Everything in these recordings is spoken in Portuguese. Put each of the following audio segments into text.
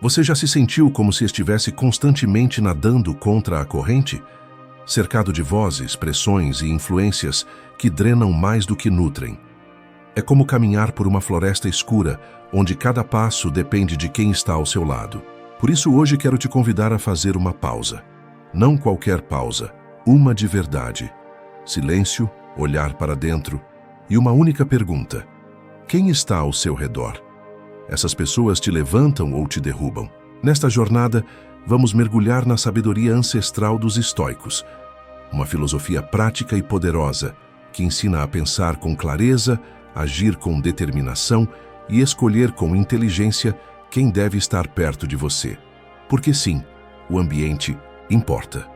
Você já se sentiu como se estivesse constantemente nadando contra a corrente? Cercado de vozes, pressões e influências que drenam mais do que nutrem. É como caminhar por uma floresta escura, onde cada passo depende de quem está ao seu lado. Por isso hoje quero te convidar a fazer uma pausa. Não qualquer pausa, uma de verdade. Silêncio, olhar para dentro e uma única pergunta: quem está ao seu redor? Essas pessoas te levantam ou te derrubam? Nesta jornada, vamos mergulhar na sabedoria ancestral dos estoicos, uma filosofia prática e poderosa que ensina a pensar com clareza, agir com determinação e escolher com inteligência quem deve estar perto de você. Porque sim, o ambiente importa.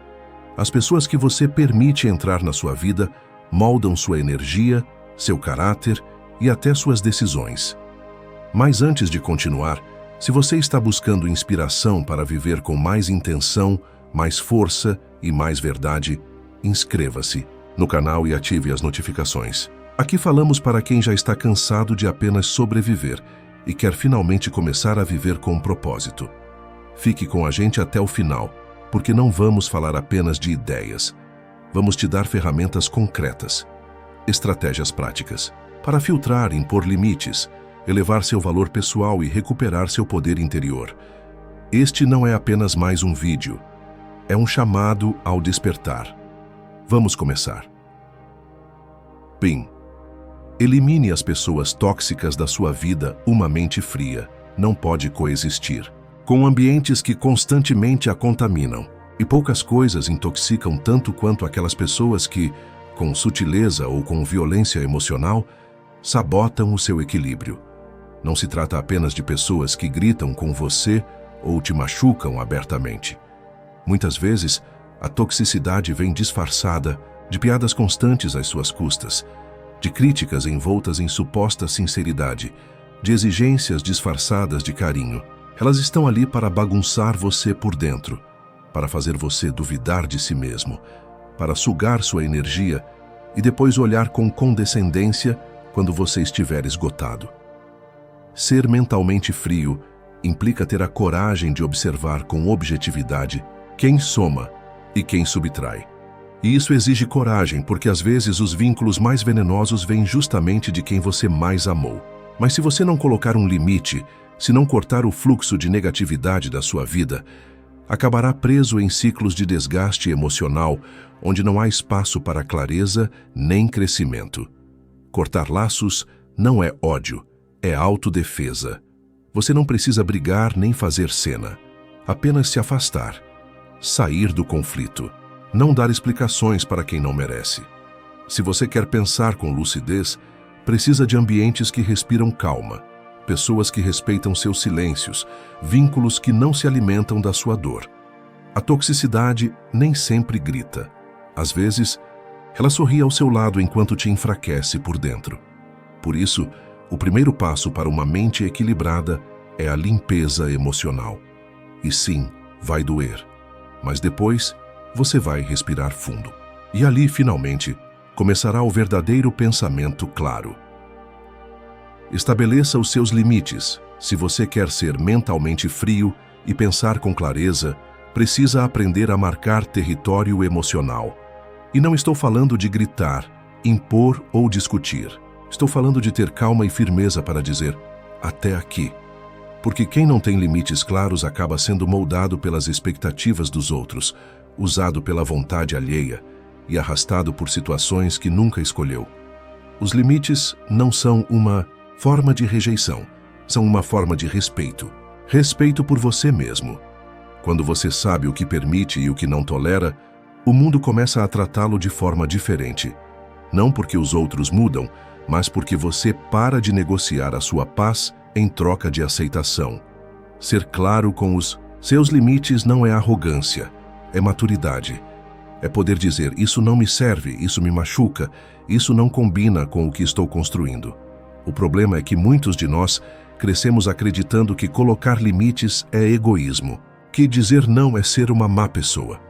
As pessoas que você permite entrar na sua vida moldam sua energia, seu caráter e até suas decisões. Mas antes de continuar, se você está buscando inspiração para viver com mais intenção, mais força e mais verdade, inscreva-se no canal e ative as notificações. Aqui falamos para quem já está cansado de apenas sobreviver e quer finalmente começar a viver com um propósito. Fique com a gente até o final, porque não vamos falar apenas de ideias. Vamos te dar ferramentas concretas, estratégias práticas, para filtrar, impor limites, elevar seu valor pessoal e recuperar seu poder interior. Este não é apenas mais um vídeo, é um chamado ao despertar. Vamos começar. Bem, elimine as pessoas tóxicas da sua vida. Uma mente fria não pode coexistir com ambientes que constantemente a contaminam. E poucas coisas intoxicam tanto quanto aquelas pessoas que, com sutileza ou com violência emocional, sabotam o seu equilíbrio. Não se trata apenas de pessoas que gritam com você ou te machucam abertamente. Muitas vezes, a toxicidade vem disfarçada de piadas constantes às suas custas, de críticas envoltas em suposta sinceridade, de exigências disfarçadas de carinho. Elas estão ali para bagunçar você por dentro, para fazer você duvidar de si mesmo, para sugar sua energia e depois olhar com condescendência quando você estiver esgotado. Ser mentalmente frio implica ter a coragem de observar com objetividade quem soma e quem subtrai. E isso exige coragem, porque às vezes os vínculos mais venenosos vêm justamente de quem você mais amou. Mas se você não colocar um limite, se não cortar o fluxo de negatividade da sua vida, acabará preso em ciclos de desgaste emocional, onde não há espaço para clareza nem crescimento. Cortar laços não é ódio, é autodefesa. Você não precisa brigar nem fazer cena, apenas se afastar, sair do conflito, não dar explicações para quem não merece. Se você quer pensar com lucidez, precisa de ambientes que respiram calma, pessoas que respeitam seus silêncios, vínculos que não se alimentam da sua dor. A toxicidade nem sempre grita. Às vezes, ela sorri ao seu lado enquanto te enfraquece por dentro. Por isso, o primeiro passo para uma mente equilibrada é a limpeza emocional. E sim, vai doer, mas depois você vai respirar fundo. E ali, finalmente, começará o verdadeiro pensamento claro. Estabeleça os seus limites. Se você quer ser mentalmente frio e pensar com clareza, precisa aprender a marcar território emocional. E não estou falando de gritar, impor ou discutir. Estou falando de ter calma e firmeza para dizer até aqui. Porque quem não tem limites claros acaba sendo moldado pelas expectativas dos outros, usado pela vontade alheia e arrastado por situações que nunca escolheu. Os limites não são uma forma de rejeição, são uma forma de respeito. Respeito por você mesmo. Quando você sabe o que permite e o que não tolera, o mundo começa a tratá-lo de forma diferente. Não porque os outros mudam, mas porque você para de negociar a sua paz em troca de aceitação. Ser claro com os seus limites não é arrogância, é maturidade. É poder dizer, isso não me serve, isso me machuca, isso não combina com o que estou construindo. O problema é que muitos de nós crescemos acreditando que colocar limites é egoísmo, que dizer não é ser uma má pessoa.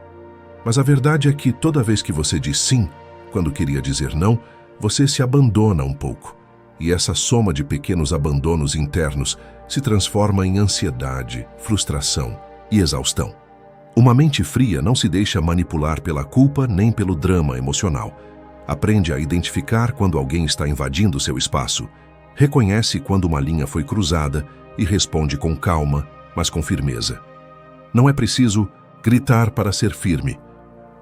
Mas a verdade é que toda vez que você diz sim, quando queria dizer não, você se abandona um pouco. e essa soma de pequenos abandonos internos se transforma em ansiedade, frustração e exaustão. Uma mente fria não se deixa manipular pela culpa nem pelo drama emocional. Aprende a identificar quando alguém está invadindo seu espaço, reconhece quando uma linha foi cruzada e responde com calma, mas com firmeza. Não é preciso gritar para ser firme,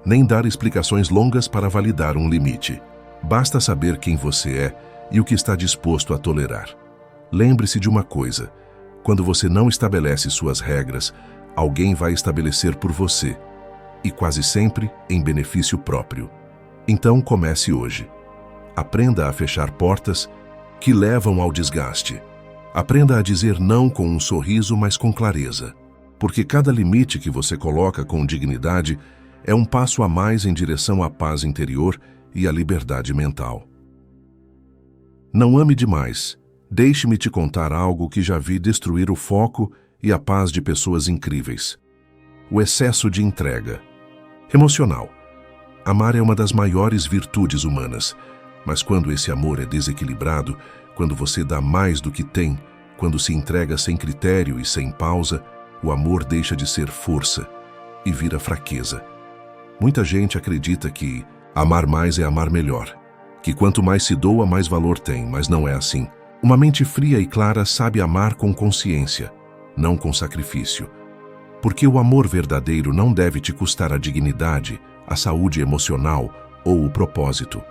nem dar explicações longas para validar um limite. Basta saber quem você é e o que está disposto a tolerar. Lembre-se de uma coisa: quando você não estabelece suas regras, alguém vai estabelecer por você, e quase sempre em benefício próprio. Então comece hoje. Aprenda a fechar portas que levam ao desgaste. Aprenda a dizer não com um sorriso, mas com clareza. Porque cada limite que você coloca com dignidade é um passo a mais em direção à paz interior e à liberdade mental. Não ame demais. Deixe-me te contar algo que já vi destruir o foco e a paz de pessoas incríveis. O excesso de entrega. Emocional. Amar é uma das maiores virtudes humanas, mas quando esse amor é desequilibrado, quando você dá mais do que tem, quando se entrega sem critério e sem pausa, o amor deixa de ser força e vira fraqueza. Muita gente acredita que amar mais é amar melhor, que quanto mais se doa, mais valor tem, mas não é assim. Uma mente fria e clara sabe amar com consciência, não com sacrifício. Porque o amor verdadeiro não deve te custar a dignidade, a saúde emocional ou o propósito.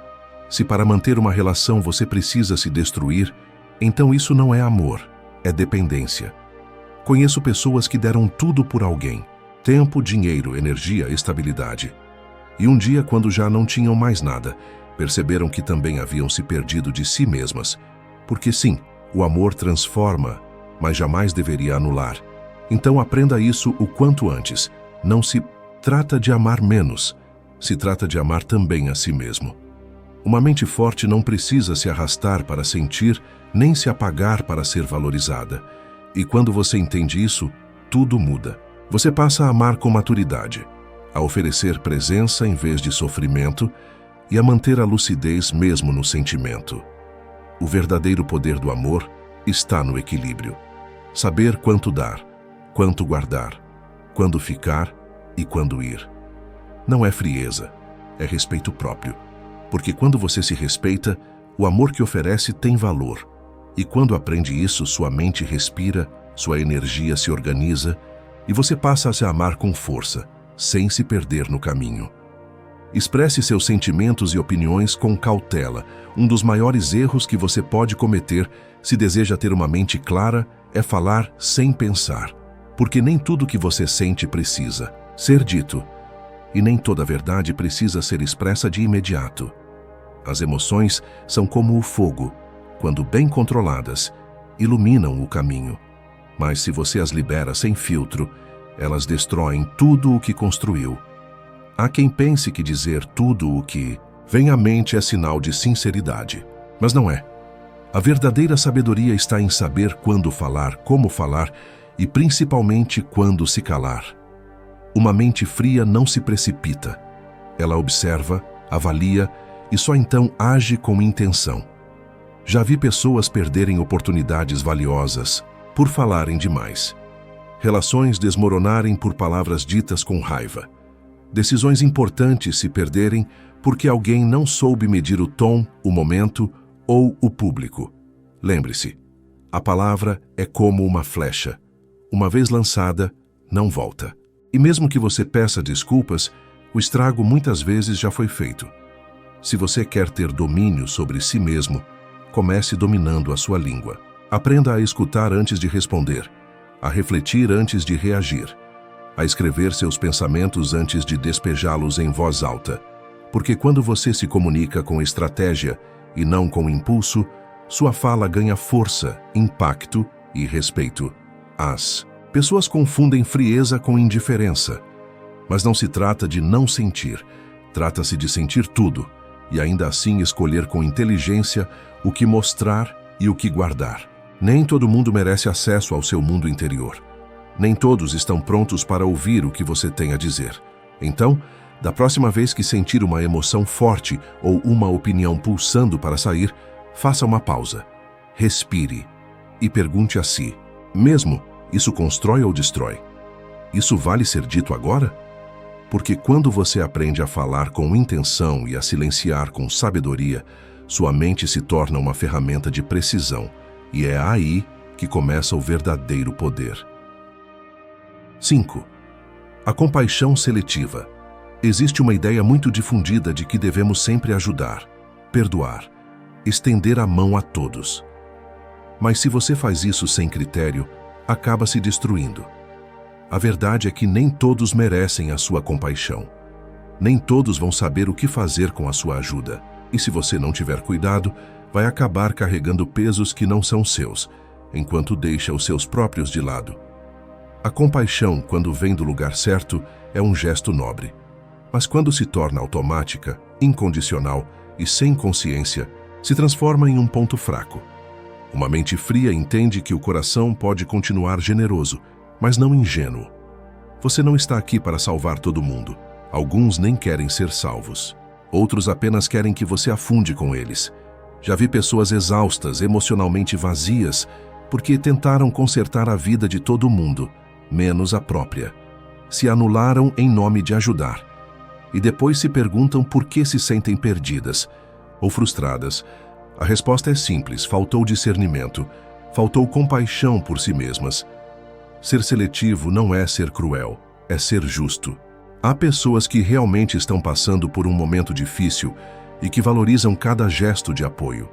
Se para manter uma relação você precisa se destruir, então isso não é amor, é dependência. Conheço pessoas que deram tudo por alguém: tempo, dinheiro, energia, estabilidade. E um dia, quando já não tinham mais nada, perceberam que também haviam se perdido de si mesmas. Porque sim, o amor transforma, mas jamais deveria anular. Então aprenda isso o quanto antes. Não se trata de amar menos, se trata de amar também a si mesmo. Uma mente forte não precisa se arrastar para sentir, nem se apagar para ser valorizada. E quando você entende isso, tudo muda. Você passa a amar com maturidade, a oferecer presença em vez de sofrimento e a manter a lucidez mesmo no sentimento. O verdadeiro poder do amor está no equilíbrio. Saber quanto dar, quanto guardar, quando ficar e quando ir. Não é frieza, é respeito próprio. Porque quando você se respeita, o amor que oferece tem valor. E quando aprende isso, sua mente respira, sua energia se organiza e você passa a se amar com força, sem se perder no caminho. Expresse seus sentimentos e opiniões com cautela. Um dos maiores erros que você pode cometer se deseja ter uma mente clara é falar sem pensar. Porque nem tudo que você sente precisa ser dito, e nem toda verdade precisa ser expressa de imediato. As emoções são como o fogo, quando bem controladas, iluminam o caminho. Mas se você as libera sem filtro, elas destroem tudo o que construiu. Há quem pense que dizer tudo o que vem à mente é sinal de sinceridade, mas não é. A verdadeira sabedoria está em saber quando falar, como falar e principalmente quando se calar. Uma mente fria não se precipita. Ela observa, avalia e só então age com intenção. Já vi pessoas perderem oportunidades valiosas por falarem demais. Relações desmoronarem por palavras ditas com raiva. Decisões importantes se perderem porque alguém não soube medir o tom, o momento ou o público. Lembre-se, a palavra é como uma flecha. Uma vez lançada, não volta. E mesmo que você peça desculpas, o estrago muitas vezes já foi feito. Se você quer ter domínio sobre si mesmo, comece dominando a sua língua. Aprenda a escutar antes de responder, a refletir antes de reagir, a escrever seus pensamentos antes de despejá-los em voz alta. Porque quando você se comunica com estratégia e não com impulso, sua fala ganha força, impacto e respeito. As pessoas confundem frieza com indiferença. Mas não se trata de não sentir, trata-se de sentir tudo e ainda assim escolher com inteligência o que mostrar e o que guardar. Nem todo mundo merece acesso ao seu mundo interior. Nem todos estão prontos para ouvir o que você tem a dizer. Então, da próxima vez que sentir uma emoção forte ou uma opinião pulsando para sair, faça uma pausa. respire e pergunte a si: mesmo, isso constrói ou destrói? Isso vale ser dito agora? Porque quando você aprende a falar com intenção e a silenciar com sabedoria, sua mente se torna uma ferramenta de precisão, e é aí que começa o verdadeiro poder. 5. A compaixão seletiva. Existe uma ideia muito difundida de que devemos sempre ajudar, perdoar, estender a mão a todos. Mas se você faz isso sem critério, acaba se destruindo. A verdade é que nem todos merecem a sua compaixão. Nem todos vão saber o que fazer com a sua ajuda. E se você não tiver cuidado, vai acabar carregando pesos que não são seus, enquanto deixa os seus próprios de lado. A compaixão, quando vem do lugar certo, é um gesto nobre. Mas quando se torna automática, incondicional e sem consciência, se transforma em um ponto fraco. Uma mente fria entende que o coração pode continuar generoso, mas não ingênuo. Você não está aqui para salvar todo mundo. Alguns nem querem ser salvos. Outros apenas querem que você afunde com eles. Já vi pessoas exaustas, emocionalmente vazias, porque tentaram consertar a vida de todo mundo, menos a própria. Se anularam em nome de ajudar. E depois se perguntam por que se sentem perdidas ou frustradas. A resposta é simples: faltou discernimento, faltou compaixão por si mesmas. Ser seletivo não é ser cruel, é ser justo. Há pessoas que realmente estão passando por um momento difícil e que valorizam cada gesto de apoio.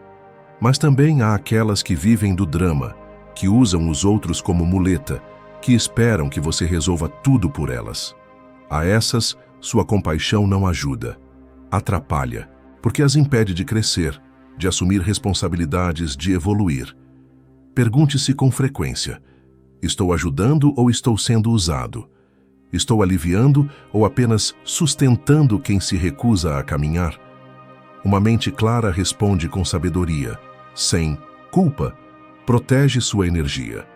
Mas também há aquelas que vivem do drama, que usam os outros como muleta, que esperam que você resolva tudo por elas. A essas, sua compaixão não ajuda, atrapalha, porque as impede de crescer, de assumir responsabilidades, de evoluir. Pergunte-se com frequência: estou ajudando ou estou sendo usado? Estou aliviando ou apenas sustentando quem se recusa a caminhar? Uma mente clara responde com sabedoria, sem culpa, protege sua energia.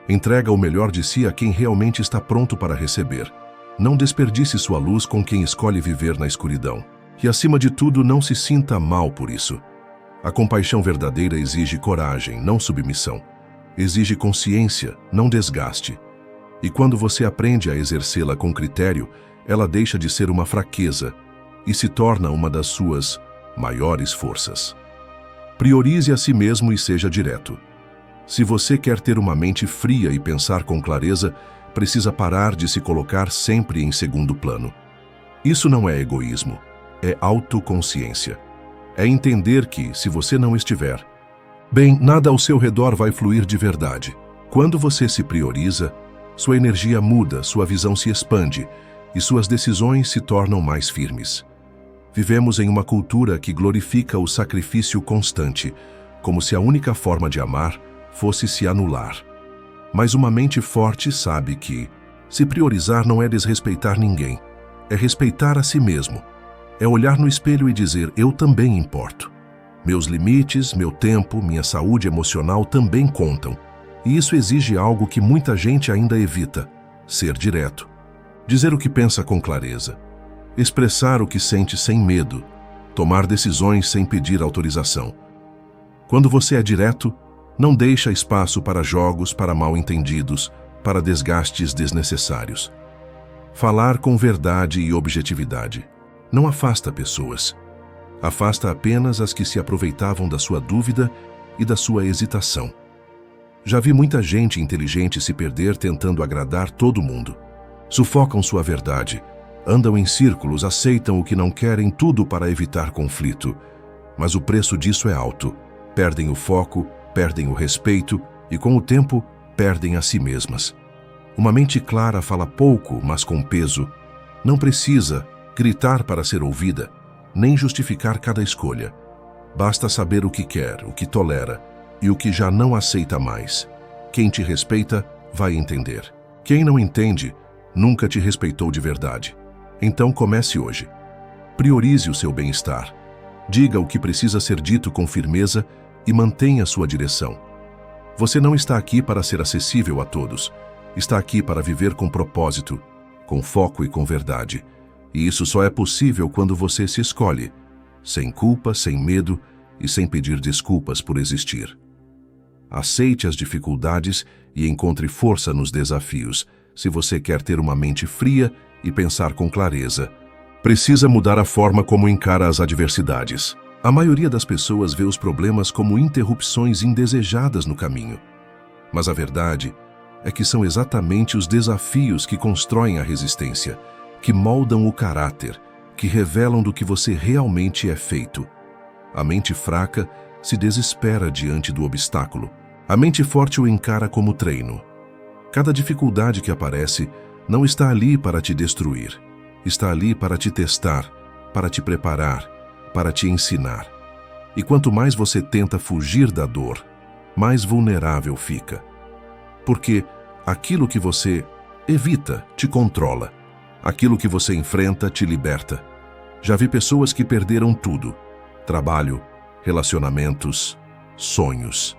Entrega o melhor de si a quem realmente está pronto para receber. Não desperdice sua luz com quem escolhe viver na escuridão. E, acima de tudo, não se sinta mal por isso. A compaixão verdadeira exige coragem, não submissão. Exige consciência, não desgaste. E quando você aprende a exercê-la com critério, ela deixa de ser uma fraqueza e se torna uma das suas maiores forças. Priorize a si mesmo e seja direto. Se você quer ter uma mente fria e pensar com clareza, precisa parar de se colocar sempre em segundo plano. Isso não é egoísmo, é autoconsciência. É entender que, se você não estiver bem, nada ao seu redor vai fluir de verdade. Quando você se prioriza, sua energia muda, sua visão se expande e suas decisões se tornam mais firmes. Vivemos em uma cultura que glorifica o sacrifício constante, como se a única forma de amar fosse se anular. Mas uma mente forte sabe que se priorizar não é desrespeitar ninguém, é respeitar a si mesmo. É olhar no espelho e dizer: eu também importo. Meus limites, meu tempo, minha saúde emocional também contam. E isso exige algo que muita gente ainda evita: ser direto. Dizer o que pensa com clareza. Expressar o que sente sem medo. Tomar decisões sem pedir autorização. Quando você é direto, não deixa espaço para jogos, para mal-entendidos, para desgastes desnecessários. Falar com verdade e objetividade não afasta pessoas. Afasta apenas as que se aproveitavam da sua dúvida e da sua hesitação. Já vi muita gente inteligente se perder tentando agradar todo mundo. Sufocam sua verdade, andam em círculos, aceitam o que não querem, tudo para evitar conflito. Mas o preço disso é alto. Perdem o foco, perdem o respeito e, com o tempo, perdem a si mesmas. Uma mente clara fala pouco, mas com peso. Não precisa gritar para ser ouvida, nem justificar cada escolha. Basta saber o que quer, o que tolera e o que já não aceita mais. Quem te respeita vai entender. Quem não entende, nunca te respeitou de verdade. Então comece hoje. Priorize o seu bem-estar. Diga o que precisa ser dito com firmeza e mantenha sua direção. Você não está aqui para ser acessível a todos. Está aqui para viver com propósito, com foco e com verdade. E isso só é possível quando você se escolhe, sem culpa, sem medo e sem pedir desculpas por existir. Aceite as dificuldades e encontre força nos desafios, se você quer ter uma mente fria e pensar com clareza. Precisa mudar a forma como encara as adversidades. A maioria das pessoas vê os problemas como interrupções indesejadas no caminho. Mas a verdade é que são exatamente os desafios que constroem a resistência, que moldam o caráter, que revelam do que você realmente é feito. A mente fraca se desespera diante do obstáculo. A mente forte o encara como treino. Cada dificuldade que aparece não está ali para te destruir. Está ali para te testar, para te preparar, para te ensinar. E quanto mais você tenta fugir da dor, mais vulnerável fica. Porque aquilo que você evita te controla. Aquilo que você enfrenta te liberta. Já vi pessoas que perderam tudo: trabalho, relacionamentos, sonhos.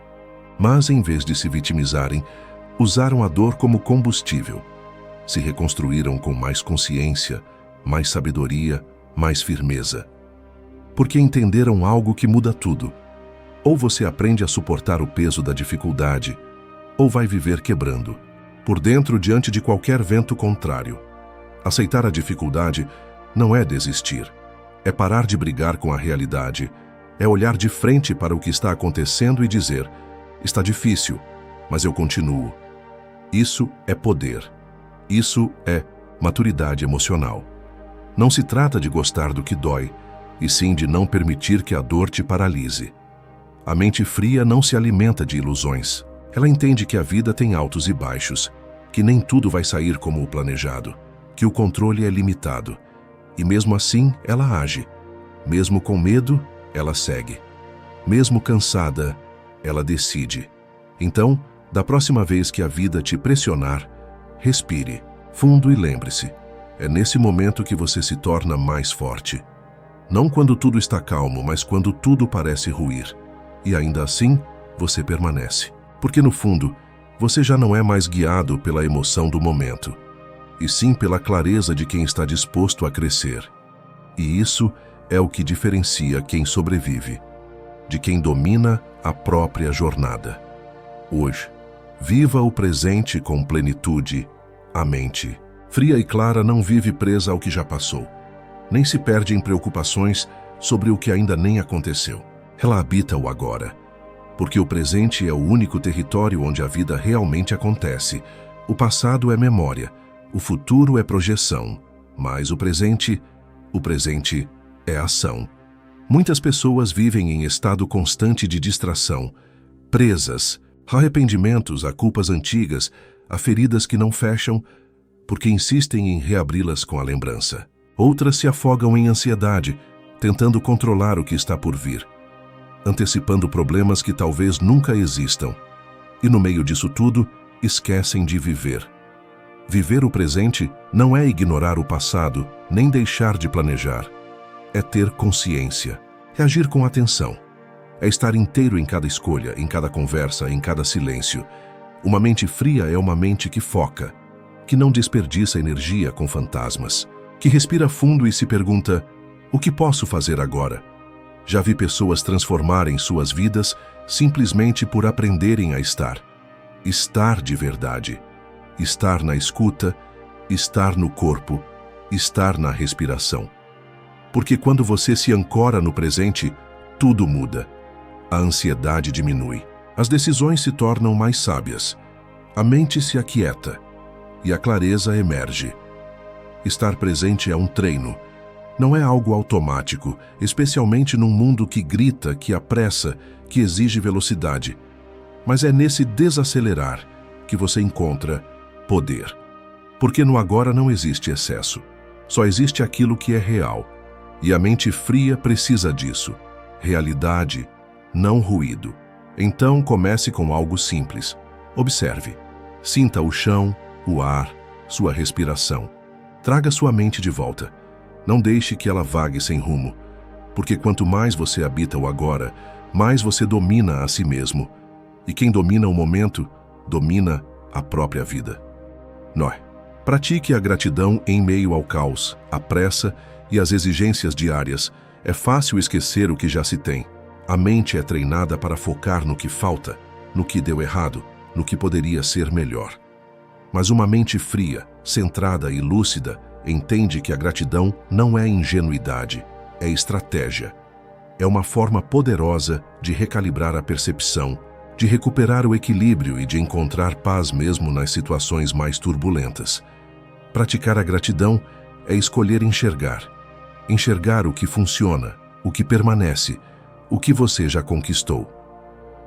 Mas em vez de se vitimizarem, usaram a dor como combustível. Se reconstruíram com mais consciência, mais sabedoria, mais firmeza. Porque entenderam algo que muda tudo. Ou você aprende a suportar o peso da dificuldade, ou vai viver quebrando, por dentro diante de qualquer vento contrário. Aceitar a dificuldade não é desistir. É parar de brigar com a realidade. É olhar de frente para o que está acontecendo e dizer: está difícil, mas eu continuo. Isso é poder. Isso é maturidade emocional. Não se trata de gostar do que dói, e sim de não permitir que a dor te paralise. A mente fria não se alimenta de ilusões. Ela entende que a vida tem altos e baixos, que nem tudo vai sair como o planejado, que o controle é limitado. E mesmo assim, ela age. Mesmo com medo, ela segue. Mesmo cansada, ela decide. Então, da próxima vez que a vida te pressionar, respire fundo e lembre-se: é nesse momento que você se torna mais forte. Não quando tudo está calmo, mas quando tudo parece ruir. E ainda assim, você permanece. Porque no fundo, você já não é mais guiado pela emoção do momento, e sim pela clareza de quem está disposto a crescer. E isso é o que diferencia quem sobrevive de quem domina a própria jornada. Hoje, viva o presente com plenitude. A mente fria e clara não vive presa ao que já passou, nem se perde em preocupações sobre o que ainda nem aconteceu. Ela habita o agora, porque o presente é o único território onde a vida realmente acontece. O passado é memória, o futuro é projeção, mas o presente é ação. Muitas pessoas vivem em estado constante de distração, presas a arrependimentos, a culpas antigas, a feridas que não fecham, porque insistem em reabri-las com a lembrança. Outras se afogam em ansiedade, tentando controlar o que está por vir, antecipando problemas que talvez nunca existam. E no meio disso tudo, esquecem de viver. Viver o presente não é ignorar o passado, nem deixar de planejar. É ter consciência, é agir com atenção. É estar inteiro em cada escolha, em cada conversa, em cada silêncio. Uma mente fria é uma mente que foca, que não desperdiça energia com fantasmas, que respira fundo e se pergunta: o que posso fazer agora? Já vi pessoas transformarem suas vidas simplesmente por aprenderem a estar. Estar de verdade. Estar na escuta, estar no corpo, estar na respiração. Porque quando você se ancora no presente, tudo muda. A ansiedade diminui. As decisões se tornam mais sábias. A mente se aquieta e a clareza emerge. Estar presente é um treino. Não é algo automático, especialmente num mundo que grita, que apressa, que exige velocidade. Mas é nesse desacelerar que você encontra poder. Porque no agora não existe excesso. Só existe aquilo que é real. E a mente fria precisa disso. Realidade, não ruído. Então comece com algo simples. Observe. Sinta o chão, o ar, sua respiração. Traga sua mente de volta. Não deixe que ela vague sem rumo. Porque quanto mais você habita o agora, mais você domina a si mesmo. E quem domina o momento, domina a própria vida. Pratique a gratidão em meio ao caos, à pressa e às exigências diárias. É fácil esquecer o que já se tem. A mente é treinada para focar no que falta. no que deu errado, no que poderia ser melhor. Mas uma mente fria, centrada e lúcida entende que a gratidão não é ingenuidade, é estratégia. É uma forma poderosa de recalibrar a percepção, de recuperar o equilíbrio e de encontrar paz mesmo nas situações mais turbulentas. Praticar a gratidão é escolher enxergar. Enxergar o que funciona, o que permanece, o que você já conquistou.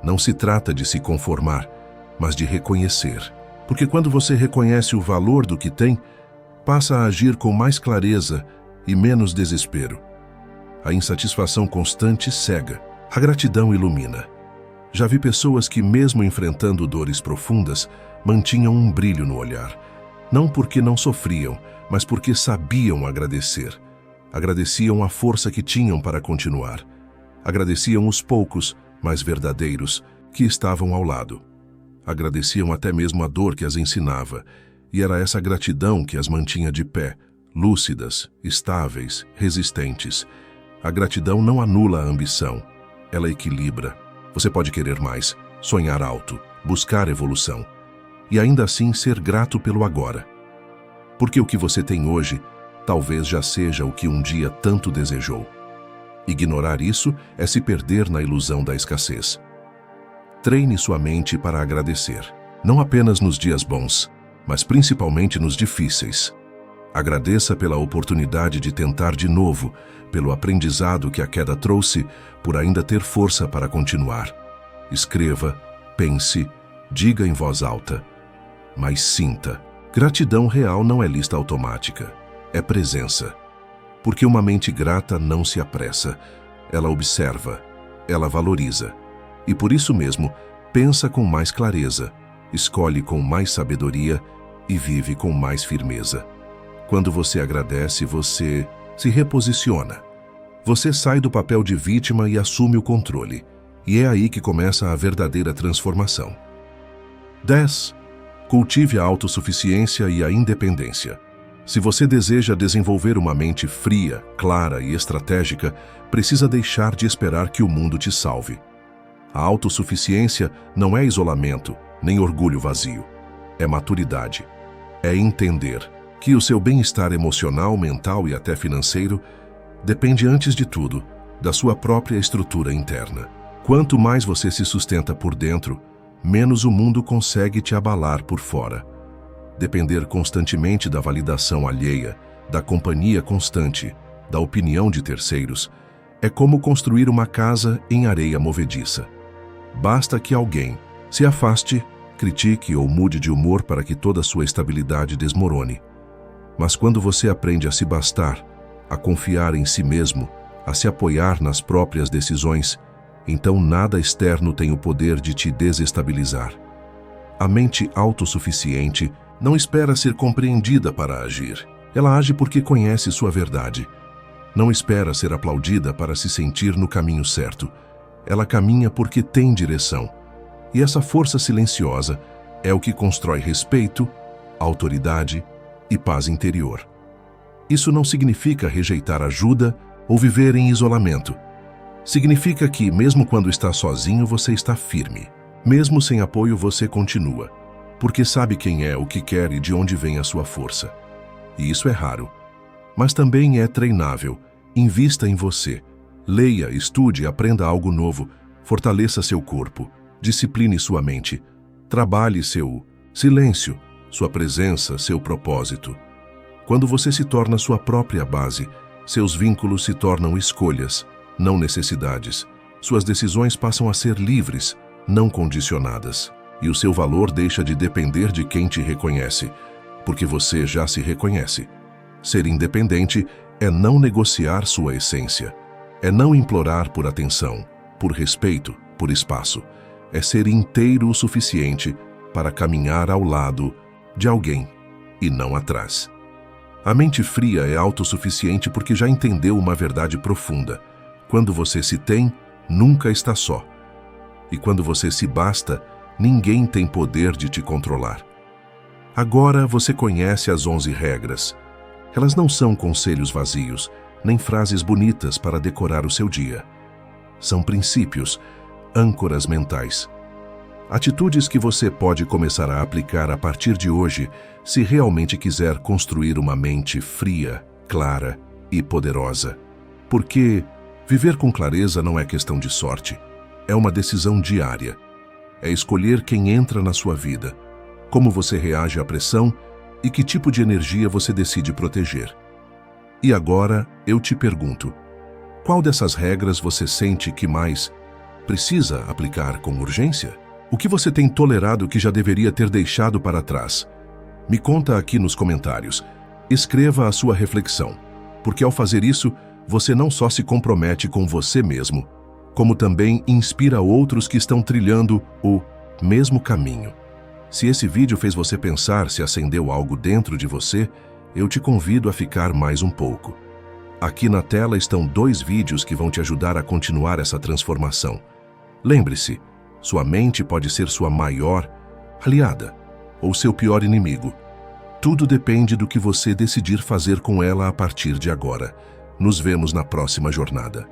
Não se trata de se conformar, mas de reconhecer. Porque quando você reconhece o valor do que tem, passa a agir com mais clareza e menos desespero. A insatisfação constante cega, a gratidão ilumina. Já vi pessoas que, mesmo enfrentando dores profundas, mantinham um brilho no olhar. Não porque não sofriam, mas porque sabiam agradecer. Agradeciam a força que tinham para continuar. Agradeciam os poucos, mas verdadeiros, que estavam ao lado. Agradeciam até mesmo a dor que as ensinava, e era essa gratidão que as mantinha de pé, lúcidas, estáveis, resistentes. A gratidão não anula a ambição, ela equilibra. Você pode querer mais, sonhar alto, buscar evolução, e ainda assim ser grato pelo agora. Porque o que você tem hoje talvez já seja o que um dia tanto desejou. Ignorar isso é se perder na ilusão da escassez. Treine sua mente para agradecer, não apenas nos dias bons, mas principalmente nos difíceis. Agradeça pela oportunidade de tentar de novo, pelo aprendizado que a queda trouxe, por ainda ter força para continuar. Escreva, pense, diga em voz alta, mas sinta. Gratidão real não é lista automática, é presença. Porque uma mente grata não se apressa, ela observa, ela valoriza. E por isso mesmo, pensa com mais clareza, escolhe com mais sabedoria e vive com mais firmeza. Quando você agradece, você se reposiciona. Você sai do papel de vítima e assume o controle. E é aí que começa a verdadeira transformação. 10. Cultive a autossuficiência e a independência. Se você deseja desenvolver uma mente fria, clara e estratégica, precisa deixar de esperar que o mundo te salve. A autossuficiência não é isolamento, nem orgulho vazio. É maturidade. É entender que o seu bem-estar emocional, mental e até financeiro depende, antes de tudo, da sua própria estrutura interna. Quanto mais você se sustenta por dentro, menos o mundo consegue te abalar por fora. Depender constantemente da validação alheia, da companhia constante, da opinião de terceiros, é como construir uma casa em areia movediça. Basta que alguém se afaste, critique ou mude de humor para que toda a sua estabilidade desmorone. Mas quando você aprende a se bastar, a confiar em si mesmo, a se apoiar nas próprias decisões, então nada externo tem o poder de te desestabilizar. A mente autossuficiente não espera ser compreendida para agir. Ela age porque conhece sua verdade. Não espera ser aplaudida para se sentir no caminho certo. Ela caminha porque tem direção. E essa força silenciosa é o que constrói respeito, autoridade e paz interior. Isso não significa rejeitar ajuda ou viver em isolamento. Significa que, mesmo quando está sozinho, você está firme. Mesmo sem apoio, você continua, porque sabe quem é, o que quer e de onde vem a sua força. E isso é raro, mas também é treinável. Invista em você. Leia, estude, aprenda algo novo, fortaleça seu corpo, discipline sua mente, trabalhe seu silêncio, sua presença, seu propósito. Quando você se torna sua própria base, seus vínculos se tornam escolhas, não necessidades. Suas decisões passam a ser livres, não condicionadas. E o seu valor deixa de depender de quem te reconhece, porque você já se reconhece. Ser independente é não negociar sua essência. É não implorar por atenção, por respeito, por espaço. É ser inteiro o suficiente para caminhar ao lado de alguém e não atrás. A mente fria é autossuficiente porque já entendeu uma verdade profunda. Quando você se tem, nunca está só. E quando você se basta, ninguém tem poder de te controlar. Agora você conhece as 11 regras. Elas não são conselhos vazios, nem frases bonitas para decorar o seu dia. São princípios, âncoras mentais. Atitudes que você pode começar a aplicar a partir de hoje se realmente quiser construir uma mente fria, clara e poderosa. Porque viver com clareza não é questão de sorte, é uma decisão diária. É escolher quem entra na sua vida, como você reage à pressão e que tipo de energia você decide proteger. E agora eu te pergunto, qual dessas regras você sente que mais precisa aplicar com urgência? O que você tem tolerado que já deveria ter deixado para trás? Me conta aqui nos comentários. Escreva a sua reflexão, porque ao fazer isso, você não só se compromete com você mesmo, como também inspira outros que estão trilhando o mesmo caminho. Se esse vídeo fez você pensar se acendeu algo dentro de você, eu te convido a ficar mais um pouco. Aqui na tela estão 2 vídeos que vão te ajudar a continuar essa transformação. Lembre-se, sua mente pode ser sua maior aliada ou seu pior inimigo. Tudo depende do que você decidir fazer com ela a partir de agora. Nos vemos na próxima jornada.